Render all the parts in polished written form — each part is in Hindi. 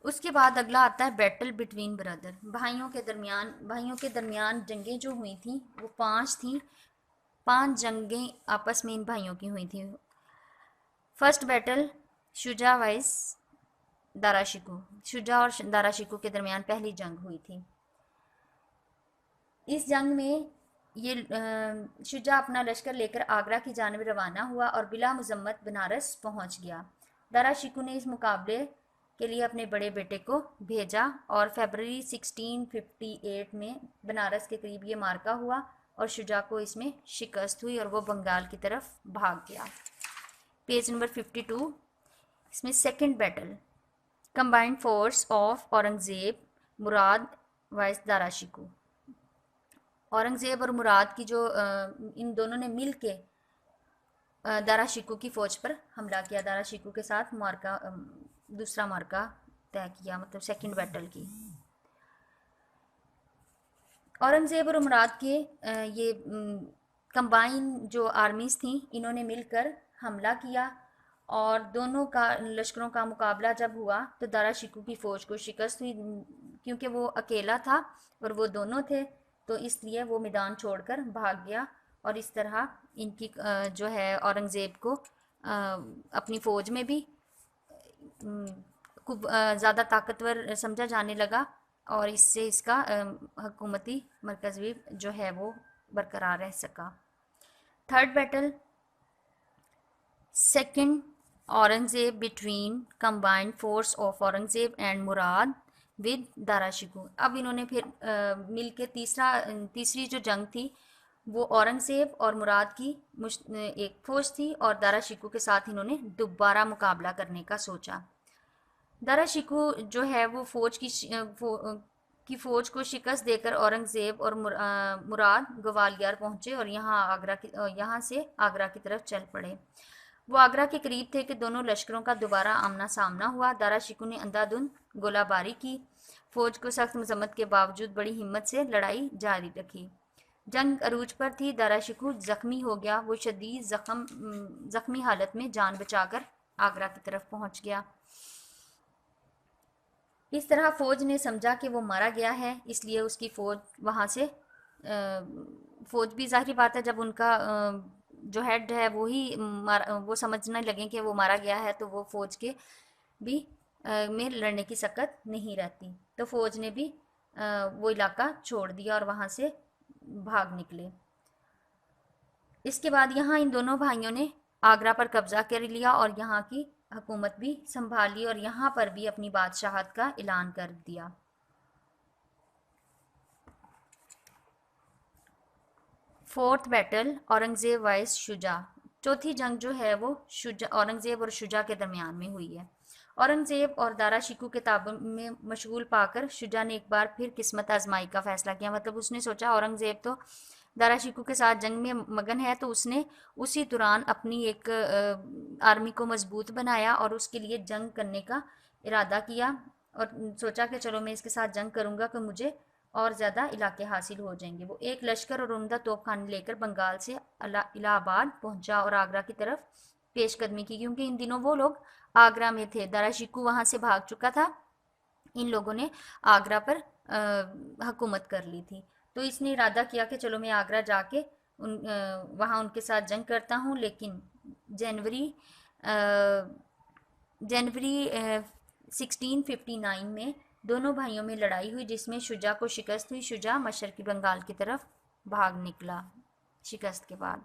उसके बाद अगला आता है बैटल बिटवीन ब्रदर, भाइयों के दरमियान जंगें जो हुई थी वो 5 थी। 5 जंगें आपस में इन भाइयों की हुई थी। First battle Shuja vice Dara Shikoh, Shuja और दाराशिको के दरमियान पहली जंग हुई थी। इस जंग में ये शुजा अपना लश्कर लेकर आगरा की जानब रवाना हुआ और बिला मुजम्मत बनारस पहुंच गया। दारा शिकू ने इस मुकाबले के लिए अपने बड़े बेटे को भेजा और फरवरी 1658 में बनारस के करीब ये मार्का हुआ और शुजा को इसमें शिकस्त हुई और वो बंगाल की तरफ भाग गया। पेज नंबर 52, इसमें second battle combined force of Aurangzeb Murad vice Dara शिकू। औरंगजेब और मुराद की जो इन दोनों ने मिल के दारा शिकू की फौज पर हमला किया। दारा शिकू के साथ मार्का दूसरा मार्का तय किया, मतलब सेकंड बैटल की। औरंगजेब और मुराद के ये कंबाइन जो आर्मीज थी इन्होंने मिलकर हमला किया और दोनों का लश्करों का मुकाबला जब हुआ तो दारा शिकू की फ़ौज को शिकस्त हुई, क्योंकि वो अकेला था और वो दोनों थे, तो इसलिए वो मैदान छोड़कर भाग गया। और इस तरह इनकी जो है औरंगज़ेब को अपनी फ़ौज में भी खूब ज़्यादा ताकतवर समझा जाने लगा और इससे इसका हुकूमती मरकज़ भी जो है वो बरकरार रह सका। Third battle second Aurangzeb between combined force of Aurangzeb and Murad with Dara शिकू। अब इन्होंने फिर मिल के तीसरी जो जंग थी वो औरंगजेब और मुराद की एक फौज थी और दारा शिकू के साथ इन्होंने दोबारा मुकाबला करने का सोचा। दारा शिकू जो है वो की फौज को शिकस्त देकर औरंगजेब और मुराद ग्वालियर पहुंचे और यहाँ से आगरा की तरफ चल पड़े। वो आगरा के करीब थे कि दोनों लश्करों का दोबारा आमना सामना हुआ। दारा शिकू ने अंधाधुंध गोलाबारी की, फौज को सख्त मजम्मत के बावजूद बड़ी हिम्मत से लड़ाई जारी रखी। जंग अरूज पर थी, दारा शिकू जख्मी हो गया। वो शदीद जख्मी हालत में जान बचाकर आगरा की तरफ पहुंच गया। इस तरह फौज ने समझा कि वो मारा गया है, इसलिए उसकी फौज वहां से फौज भी जाहिर बात है जब उनका जो हेड है वो समझने लगे कि वो मारा गया है तो वो फौज के भी में लड़ने की सकत नहीं रहती, तो फौज ने भी वो इलाका छोड़ दिया और वहां से भाग निकले। इसके बाद यहाँ इन दोनों भाइयों ने आगरा पर कब्जा कर लिया और यहाँ की हुकूमत भी संभाली और यहाँ पर भी अपनी बादशाहत का ऐलान कर दिया। Fourth battle Aurangzeb vice Shuja. चौथी जंग जो है वो शुजा औरंगजेब और शुजा के दरमियान में हुई है। औरंगजेब और दारा शिकू के ताबन में मशगूल पाकर शुजा ने एक बार फिर किस्मत आजमाई का फैसला किया। मतलब उसने सोचा औरंगजेब तो दारा शिकू के साथ जंग में मगन है, तो उसने उसी दौरान अपनी एक आर्मी को मजबूत बनाया और उसके लिए जंग करने का इरादा किया और सोचा कि चलो मैं इसके साथ जंग करूंगा कि मुझे और ज़्यादा इलाके हासिल हो जाएंगे। वो एक लश्कर और उम्दा तोपखाने लेकर बंगाल से इलाहाबाद पहुंचा और आगरा की तरफ पेशकदमी की, क्योंकि इन दिनों वो लोग आगरा में थे। दारा शिकू वहां से भाग चुका था, इन लोगों ने आगरा पर हुकूमत कर ली थी। तो इसने इरादा किया कि चलो मैं आगरा जाके वहाँ उनके साथ जंग करता हूँ। लेकिन जनवरी जनवरी 1659 में दोनों भाइयों में लड़ाई हुई जिसमें शुजा को शिकस्त हुई। शुजा मशरकी बंगाल की तरफ भाग निकला शिकस्त के बाद।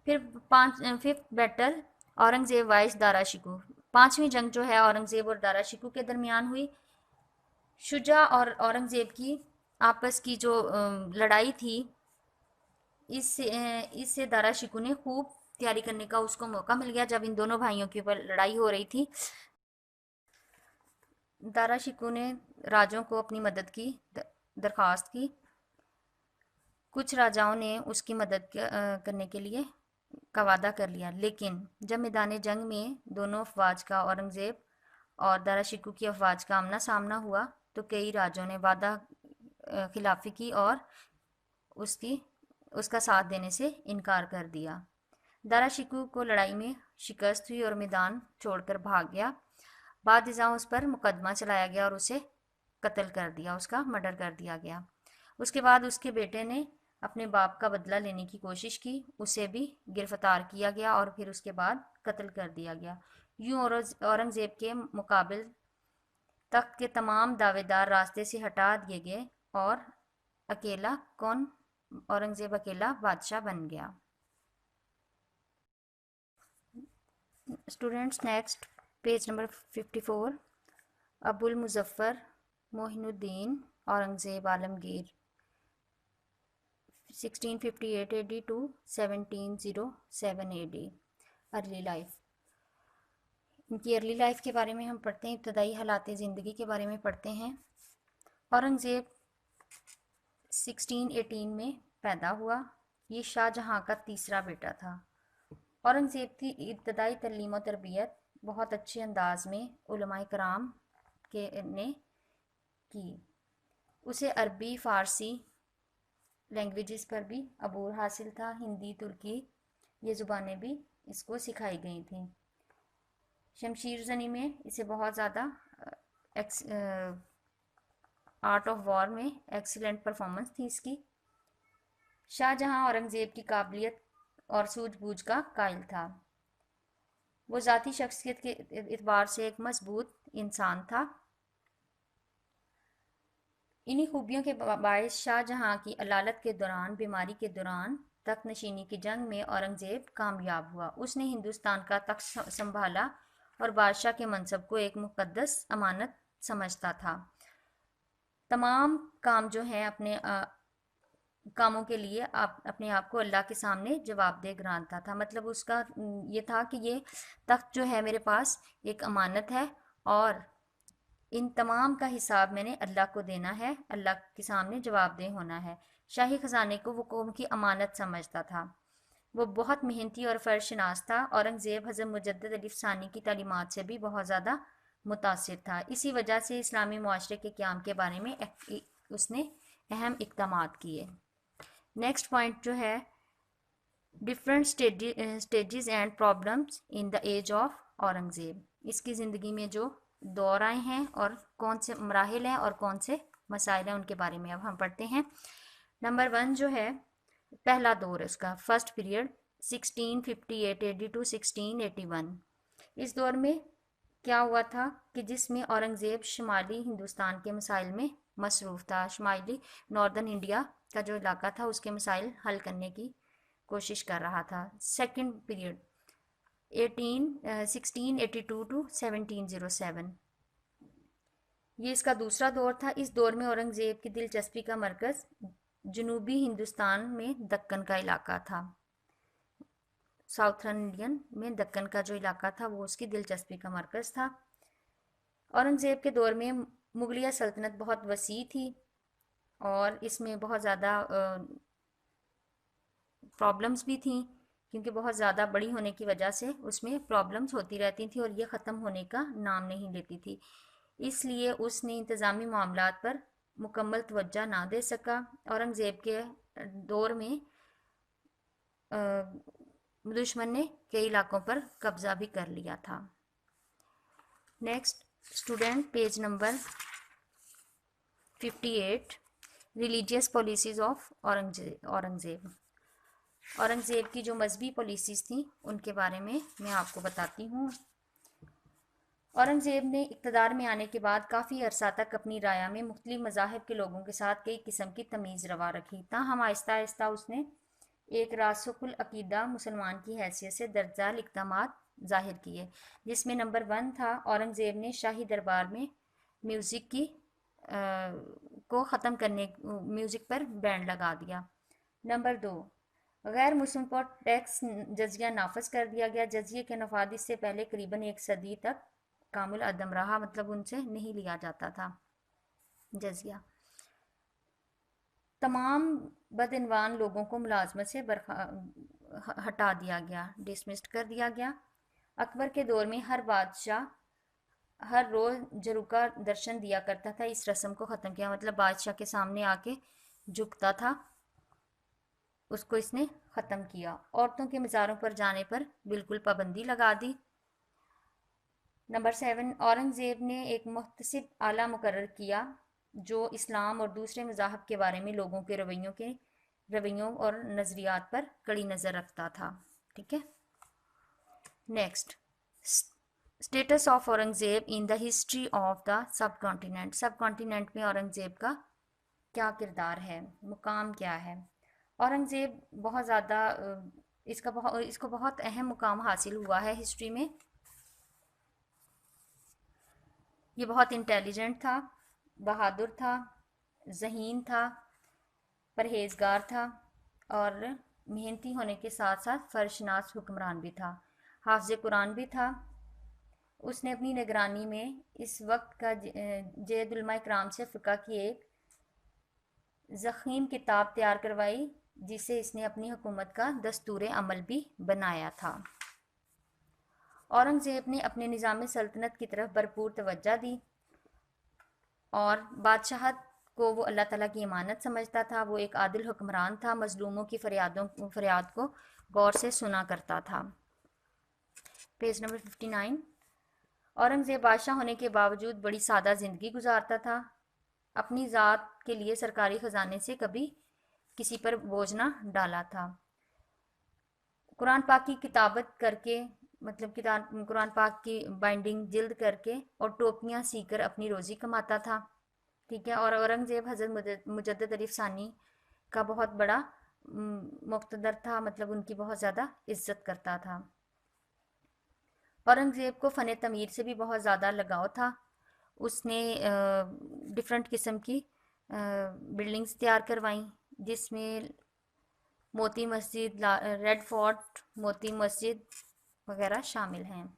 फिर fifth battle Aurangzeb vice Dara शिकू। पांचवी जंग जो है औरंगजेब और दारा शिकू के दरमियान हुई। शुजा और औरंगजेब की आपस की जो लड़ाई थी इससे दारा शिकू ने खूब तैयारी करने का उसको मौका मिल गया। जब इन दोनों भाइयों के ऊपर लड़ाई हो रही थी, दारा शिकू ने राजाओं को अपनी मदद की दरख्वास्त की। कुछ राजाओं ने उसकी मदद करने के लिए का वादा कर लिया, लेकिन जब मैदान जंग में दोनों अफवाज का, औरंगजेब और दारा शिकू की अफवाज का आमना सामना हुआ, तो कई राजाओं ने वादा खिलाफी की और उसकी उसका साथ देने से इनकार कर दिया। दारा शिकू को लड़ाई में शिकस्त हुई और मैदान छोड़कर भाग गया। बाद इज़ा उस पर मुकदमा चलाया गया और उसे कत्ल कर दिया, उसका मर्डर कर दिया गया। उसके बाद उसके बेटे ने अपने बाप का बदला लेने की कोशिश की, उसे भी गिरफ्तार किया गया और फिर उसके बाद कत्ल कर दिया गया। यूं औरंगज़ेब के मुकाबिल तख्त के तमाम दावेदार रास्ते से हटा दिए गए और अकेला औरंगज़ेब अकेला बादशाह बन गया। Students, next page number 54। Abul Muzaffar Muhiuddin Aurangzeb Alamgir 1658 AD to 1707 AD। Early life. इनकी अर्ली लाइफ के बारे में हम पढ़ते हैं, इब्तदाई हालात ज़िंदगी के बारे में पढ़ते हैं। औरंगज़ेब 1618 में पैदा हुआ। ये शाहजहाँ का तीसरा बेटा था। औरंगज़ेब की इब्तदाई तलीम और तरबियत बहुत अच्छे अंदाज में उलमाए कराम के ने की। उसे अरबी फ़ारसी लैंग्वेजेस पर भी अबूर हासिल था। हिंदी, तुर्की ये ज़ुबानें भी इसको सिखाई गई थी। शमशीर ज़नी में इसे बहुत ज़्यादा आर्ट ऑफ वॉर में एक्सीलेंट परफॉर्मेंस थी इसकी। शाहजहाँ औरंगज़ेब की काबिलियत और सूझबूझ का कायल था। वो ज़ाती शख्सियत के एतबार से एक मजबूत इंसान था। इन्हीं खूबियों के बायस शाहजहाँ की अलालत के दौरान, बीमारी के दौरान तख्त नशीनी की जंग में औरंगज़ेब कामयाब हुआ। उसने हिंदुस्तान का तख्त संभाला और बादशाह के मनसब को एक मुकद्दस अमानत समझता था। तमाम काम जो हैं अपने कामों के लिए अपने आप को अल्लाह के सामने जवाबदेह जानता था। मतलब उसका ये था कि ये तख्त जो है मेरे पास एक अमानत है और इन तमाम का हिसाब मैंने अल्लाह को देना है, अल्लाह के सामने जवाबदेह होना है। शाही खजाने को वो कौम की अमानत समझता था। वो बहुत मेहनती और फ़र्शनास था। औरंगज़ेब हज़रत मुजद्दद अली फ़सानी की तालीमात से भी बहुत ज़्यादा मुतासिर था। इसी वजह से इस्लामी मुआशरे के क़याम के बारे में उसने अहम इक़दामात किए। नेक्स्ट पॉइंट जो है, different stages and problems in the age of Aurangzeb. इसकी ज़िंदगी में जो दौर आए हैं और कौन से मराहिल हैं और कौन से मसाइल हैं उनके बारे में अब हम पढ़ते हैं। नंबर 1 जो है, पहला दौर उसका फर्स्ट पीरियड 1658 AD टू 1681। इस दौर में क्या हुआ था कि जिसमें औरंगज़ेब शुमाली हिंदुस्तान के मसाइल में मसरूफ़ था। शुमाली नॉर्दर्न इंडिया का जो इलाका था उसके मसाइल हल करने की कोशिश कर रहा था। सेकंड पीरियड 1682 टू 1707, ये इसका दूसरा दौर था। इस दौर में औरंगज़ेब की दिलचस्पी का मरकज़ जनूबी हिंदुस्तान में दक्कन का इलाका था। साउथर्न इंडियन में दक्कन का जो इलाका था वो उसकी दिलचस्पी का मरकज़ था। औरंगज़ेब के दौर में मुगलिया सल्तनत बहुत वसी थी और इसमें बहुत ज़्यादा प्रॉब्लम्स भी थी, क्योंकि बहुत ज़्यादा बड़ी होने की वजह से उसमें प्रॉब्लम्स होती रहती थी और ये ख़त्म होने का नाम नहीं लेती थी। इसलिए उसने इंतज़ामी मामलात पर मुकम्मल तवज्जो ना दे सका। औरंगज़ेब के दौर में दुश्मन ने कई इलाकों पर कब्ज़ा भी कर लिया था। Next student, page number 58, religious policies of Aurangzeb. Aurangzeb की जो मजहबी पॉलिसीज़ थी उनके बारे में मैं आपको बताती हूँ। औरंगज़ेब ने इक़्तिदार में आने के बाद काफ़ी अरसा तक अपनी राया में मुख्तलिफ़ मज़ाहिब के लोगों के साथ कई किस्म की तमीज़ रवा रखी। ताहम आहिस्ता आहिस्ता उसने एक रासुकुल अकीदा मुसलमान की हैसियत से दर्जा इक़दामात ज़ाहिर किए, जिसमें नंबर 1 था, औरंगज़ेब ने शाही दरबार में म्यूज़िक को ख़त्म करने, म्यूज़िक पर बैन लगा दिया। नंबर 2, गैर मुस्लिम पर टैक्स जजिया नाफज कर दिया गया। जजिए के नफाद इससे पहले करीबन 1 सदी तक कामुल अदम रहा, मतलब उनसे नहीं लिया जाता था जजिया। तमाम बदइनवान लोगों को मुलाजमत से हटा दिया गया, डिसमिस्ड कर दिया गया। अकबर के दौर में हर बादशाह हर रोज़ जरूका दर्शन दिया करता था। इस रस्म को ख़त्म किया, मतलब बादशाह के सामने आके झुकता था, उसको इसने ख़त्म किया। औरतों के मज़ारों पर जाने पर बिल्कुल पाबंदी लगा दी। नंबर 7, औरंगज़ेब ने एक मुहतसिब आला मुकर्रर किया जो इस्लाम और दूसरे मज़ाहब के बारे में लोगों के रवैयों और नज़रियात पर कड़ी नज़र रखता था। ठीक है। Next, status of Aurangzeb in the history of the sub continent. सब कॉन्टिनेंट में औरंगज़ेब का क्या किरदार है, मुकाम क्या है। औरंगज़ेब बहुत ज़्यादा इसको बहुत अहम मुकाम हासिल हुआ है हिस्ट्री में। ये बहुत इंटेलिजेंट था, बहादुर था, ज़हीन था, परहेजगार था और मेहनती होने के साथ साथ फर्शनास हुक्मरान भी था, हाफ़िज़ कुरान भी था। उसने अपनी निगरानी में इस वक्त का जैद-उल-उलमा इकराम से फ़िक़्ह की एक ज़ख़ीम किताब तैयार करवाई जिसे इसने अपनी हुकूमत का दस्तूर अमल भी बनाया था। औरंगज़ेब ने अपने निज़ाम सल्तनत की तरफ भरपूर तवज्जो दी और बादशाहत को वो अल्लाह ताला की इमानत समझता था। वो एक आदिल हुक्मरान था, मज़लूमों की फरियाद को गौर से सुना करता था। Page number 59। औरंगज़ेब बादशाह होने के बावजूद बड़ी सादा ज़िंदगी गुजारता था। अपनी ज़ात के लिए सरकारी ख़जाने से कभी किसी पर बोझ ना डाला था। कुरान पाक की किताबत करके, मतलब कुरान पाक की बाइंडिंग जिल्द करके और टोपियाँ सीकर अपनी रोज़ी कमाता था। ठीक है। और औरंगज़ेब हज़रत मुजद्दिद अली सानी का बहुत बड़ा मुक़्तदर था, मतलब उनकी बहुत ज़्यादा इज़्ज़त करता था। औरंगज़ेब को फ़न तमीर से भी बहुत ज़्यादा लगाव था। उसने डिफरेंट किस्म की बिल्डिंग्स तैयार करवाई जिसमें मोती मस्जिद, रेड फोर्ट, मोती मस्जिद वगैरह शामिल हैं।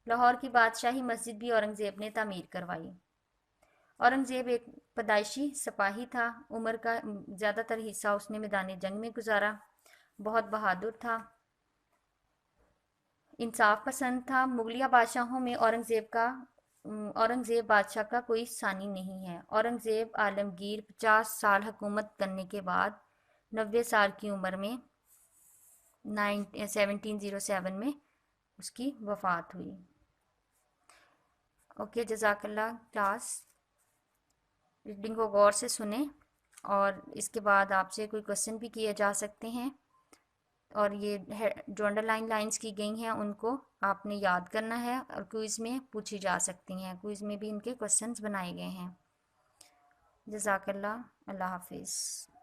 लाहौर की बादशाही मस्जिद भी औरंगज़ेब ने तामीर करवाई। औरंगज़ेब एक पैदाइशी सिपाही था। उम्र का ज़्यादातर हिस्सा उसने मैदान जंग में गुजारा। बहुत बहादुर था, इंसाफ पसंद था। मुगलिया बादशाहों में औरंगज़ेब बादशाह का कोई सानी नहीं है। औरंगज़ेब आलमगीर 50 साल हुकूमत करने के बाद 90 साल की उम्र में 1707 में उसकी वफ़ात हुई। ओके, जज़ाकल्लाह। क्लास रीडिंग को गौर से सुने और इसके बाद आपसे कोई क्वेश्चन भी किए जा सकते हैं और ये जो अंडरलाइन लाइंस की गई हैं उनको आपने याद करना है और क्विज़ में पूछी जा सकती हैं। क्विज़ में भी इनके क्वेश्चंस बनाए गए हैं। जज़ाकल्लाह। अल्लाह हाफिज़।